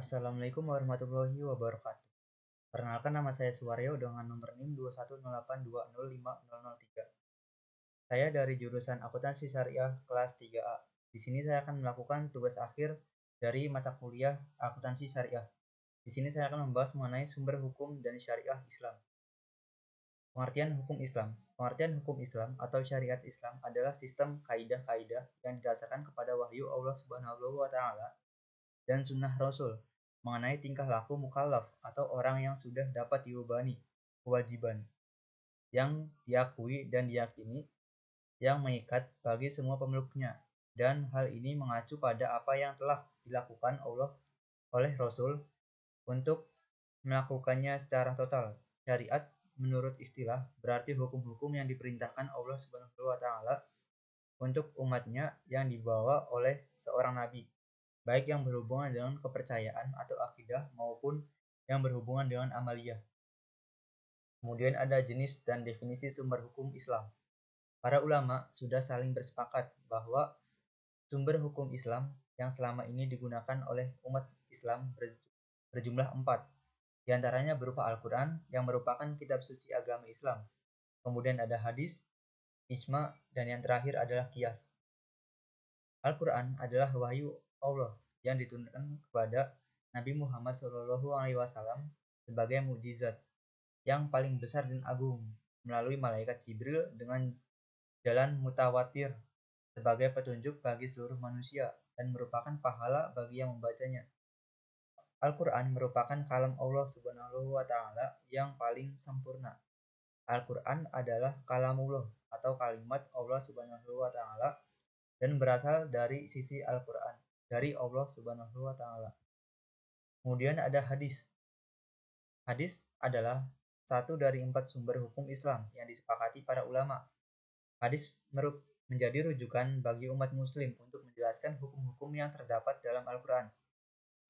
Assalamualaikum warahmatullahi wabarakatuh. Perkenalkan, nama saya Suwaryo dengan nomor NIM 21082050003. Saya dari jurusan Akuntansi Syariah kelas 3A. Di sini saya akan melakukan tugas akhir dari mata kuliah Akuntansi Syariah. Di sini saya akan membahas mengenai sumber hukum dan syariah Islam. Pengertian hukum Islam. Pengertian hukum Islam atau syariat Islam adalah sistem kaidah-kaidah yang didasarkan kepada wahyu Allah Subhanahu wa taala dan sunnah Rasul mengenai tingkah laku mukallaf atau orang yang sudah dapat diubani kewajiban yang diakui dan diyakini yang mengikat bagi semua pemeluknya, dan hal ini mengacu pada apa yang telah dilakukan Allah oleh Rasul untuk melakukannya secara total. Syariat menurut istilah berarti hukum-hukum yang diperintahkan Allah Subhanahu wa taala untuk umatnya yang dibawa oleh seorang nabi, baik yang berhubungan dengan kepercayaan atau akidah maupun yang berhubungan dengan amaliyah. Kemudian ada jenis dan definisi sumber hukum Islam. Para ulama sudah saling bersepakat bahwa sumber hukum Islam yang selama ini digunakan oleh umat Islam berjumlah 4. Di antaranya berupa Al-Quran yang merupakan kitab suci agama Islam. Kemudian ada hadis, ijma, dan yang terakhir adalah qiyas. Al-Quran adalah wahyu Allah yang diturunkan kepada Nabi Muhammad SAW sebagai mukjizat yang paling besar dan agung melalui malaikat Jibril dengan jalan mutawatir sebagai petunjuk bagi seluruh manusia dan merupakan pahala bagi yang membacanya. Al-Quran merupakan kalam Allah Subhanahu wa taala yang paling sempurna. Al-Quran adalah kalamullah atau kalimat Allah Subhanahu wa taala dan berasal dari sisi Al-Quran, dari Allah Subhanahu wa taala. Kemudian ada hadis. Hadis adalah satu dari 4 sumber hukum Islam yang disepakati para ulama. Hadis menjadi rujukan bagi umat muslim untuk menjelaskan hukum-hukum yang terdapat dalam Al-Quran.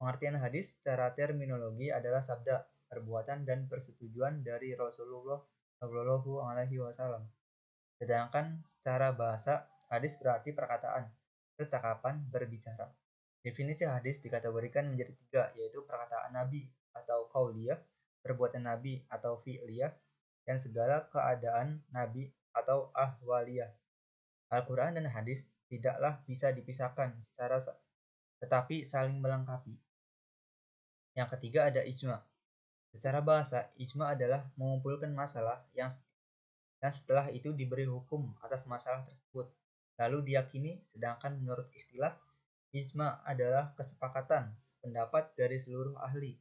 Pengertian hadis secara terminologi adalah sabda, perbuatan, dan persetujuan dari Rasulullah Shallallahu Alaihi Wasallam. Sedangkan secara bahasa, hadis berarti perkataan, percakapan, berbicara. Definisi hadis dikategorikan menjadi 3, yaitu perkataan Nabi atau qauliyah, perbuatan Nabi atau fi'liyah, dan segala keadaan Nabi atau ahwaliyah. Al-Quran dan hadis tidaklah bisa dipisahkan tetapi saling melengkapi. Yang ketiga ada ijma. Secara bahasa, ijma adalah mengumpulkan masalah yang setelah itu diberi hukum atas masalah tersebut, lalu diyakini. Sedangkan menurut istilah, ijma adalah kesepakatan pendapat dari seluruh ahli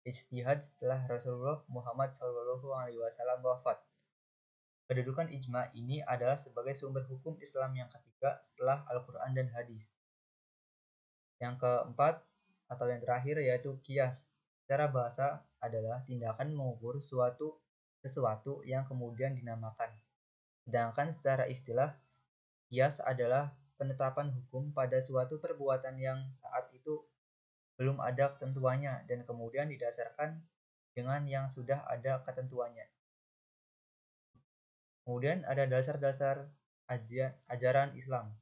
ijtihad setelah Rasulullah Muhammad SAW wafat. Kedudukan ijma ini adalah sebagai sumber hukum Islam yang ketiga setelah Al-Quran dan hadis. Yang keempat atau yang terakhir yaitu qiyas. Secara bahasa adalah tindakan mengukur sesuatu yang kemudian dinamakan. Sedangkan secara istilah, qiyas adalah penetapan hukum pada suatu perbuatan yang saat itu belum ada ketentuannya dan kemudian didasarkan dengan yang sudah ada ketentuannya. Kemudian ada dasar-dasar ajaran Islam.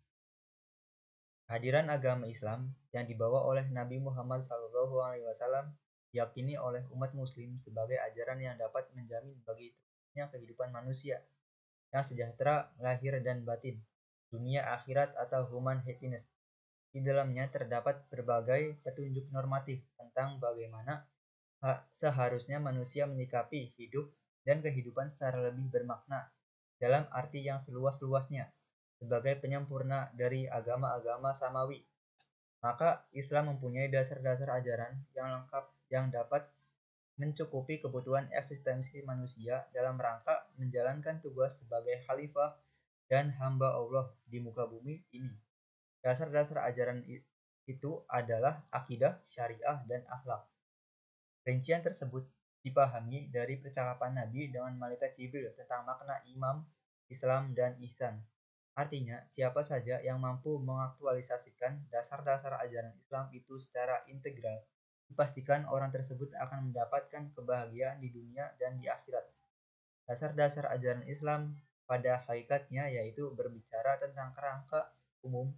Kehadiran agama Islam yang dibawa oleh Nabi Muhammad SAW diyakini oleh umat muslim sebagai ajaran yang dapat menjamin bagi terusnya kehidupan manusia yang sejahtera lahir dan batin, dunia akhirat atau human happiness. Di dalamnya terdapat berbagai petunjuk normatif tentang bagaimana seharusnya manusia menyikapi hidup dan kehidupan secara lebih bermakna dalam arti yang seluas-luasnya sebagai penyempurna dari agama-agama samawi. Maka Islam mempunyai dasar-dasar ajaran yang lengkap yang dapat mencukupi kebutuhan eksistensi manusia dalam rangka menjalankan tugas sebagai khalifah dan hamba Allah di muka bumi ini. Dasar-dasar ajaran itu adalah akidah, syariah, dan akhlak. Rincian tersebut dipahami dari percakapan Nabi dengan malaikat Jibril tentang makna imam, Islam, dan ihsan. Artinya, siapa saja yang mampu mengaktualisasikan dasar-dasar ajaran Islam itu secara integral, dipastikan orang tersebut akan mendapatkan kebahagiaan di dunia dan di akhirat. Dasar-dasar ajaran Islam pada hakikatnya yaitu berbicara tentang kerangka umum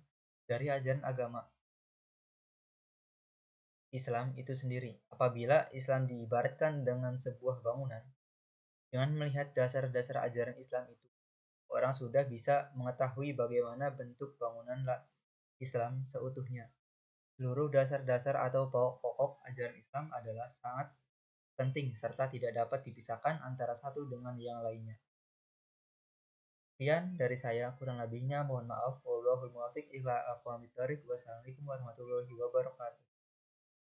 dari ajaran agama. Islam itu sendiri. Apabila Islam diibaratkan dengan sebuah bangunan, dengan melihat dasar-dasar ajaran Islam itu, orang sudah bisa mengetahui bagaimana bentuk bangunan Islam seutuhnya. Seluruh dasar-dasar atau pokok ajaran Islam adalah sangat penting serta tidak dapat dipisahkan antara satu dengan yang lainnya. Sekian dari saya, kurang lebihnya mohon maaf. Wallahul muwaffiq ila aqwamit thoriq. Wassalamualaikum warahmatullahi wabarakatuh.